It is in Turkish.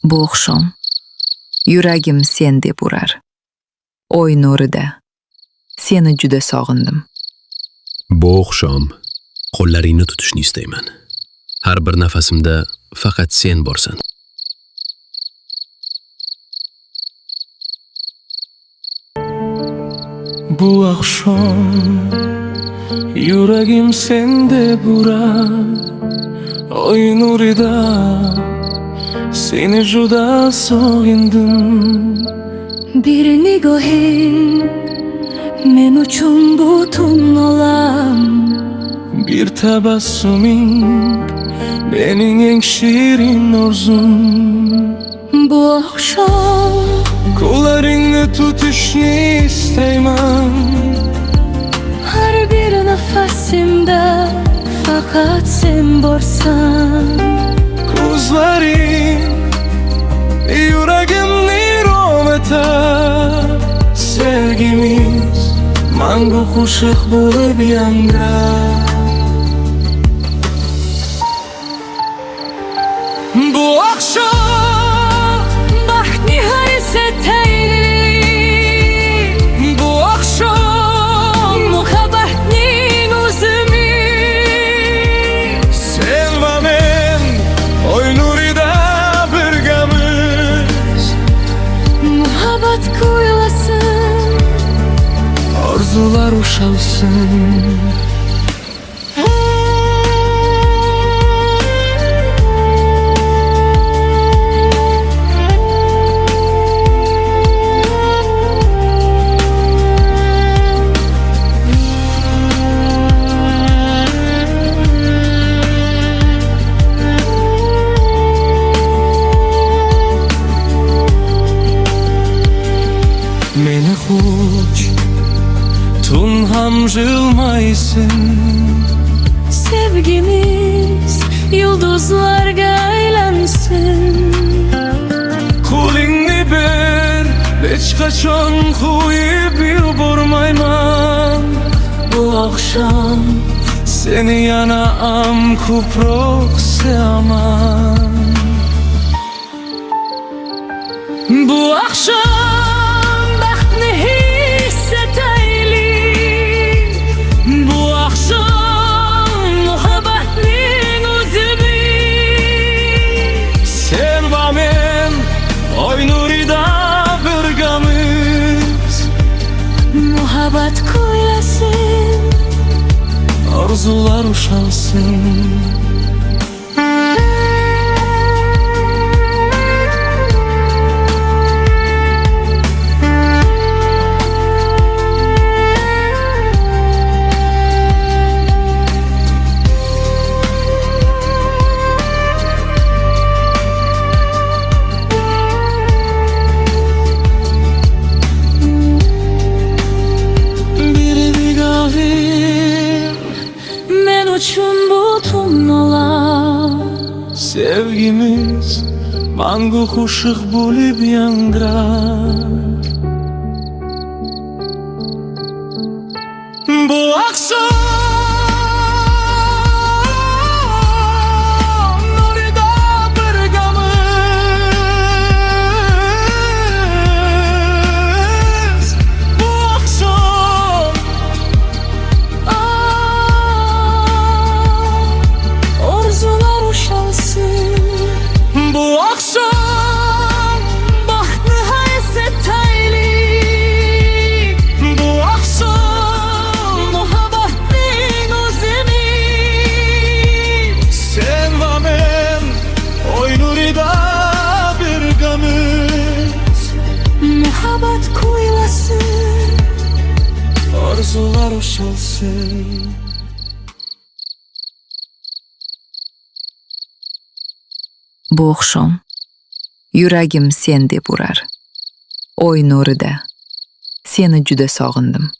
Bu oqshom yuragim sen deb urar. Oy nurida seni juda sog'indim. Bu oqshom qo'llaringni tutishni istayman. Har bir nafasimda faqat sen borsan. Bu akşam yüragim sende burar. Oy nurida seni juda sog'indim. Bir nigohin men uchun butun olam. Bir tabassuming benim en şirin orzum. Bu akşam Kollarını tutuşni istayman. her bir nefesimde fakat sen borsan. Ko'zlaring yuragimni rom etar. Sevgimiz mangu qo'shiq bo'lib yangrar. Bu akşam Baxt nihayet eyli. Bu akşam Muhabbatning o'zimi. sen va men oy nurida birgamiz. Muhabbat kuylasın. Orzular ushalsin. Meni xuch tun ham jilmaysin. Sevgimiz yulduzlarga aylansin. Qo'lingni ber, hech qachon qo'yib yubormayman. Bu akşam seni yana am ko'proq sevaman. Bu akşam Baxtni hissetayli. Bu akşam Muhabbatning o'zimi. sen va men oy nurida birgamiz. Muhabbat kuylasin. Orzular ushalsin. Bir nigohing Men uchun butun olam. sevgimiz mangu qo'shiq bo'lib yangrar. Bu akşam nurida birgamiz. Bu akşam Orzular ushalsin. Bu akşam Baxtni hissetayli. Bu akşam Muhabbatning o'zimi. sen va men oy nurida birgamiz. Muhabbat kuylasin. Orzular ushalsin. Bu oqshom yuragim sen deb urar. Oy nurida seni juda sog'indim.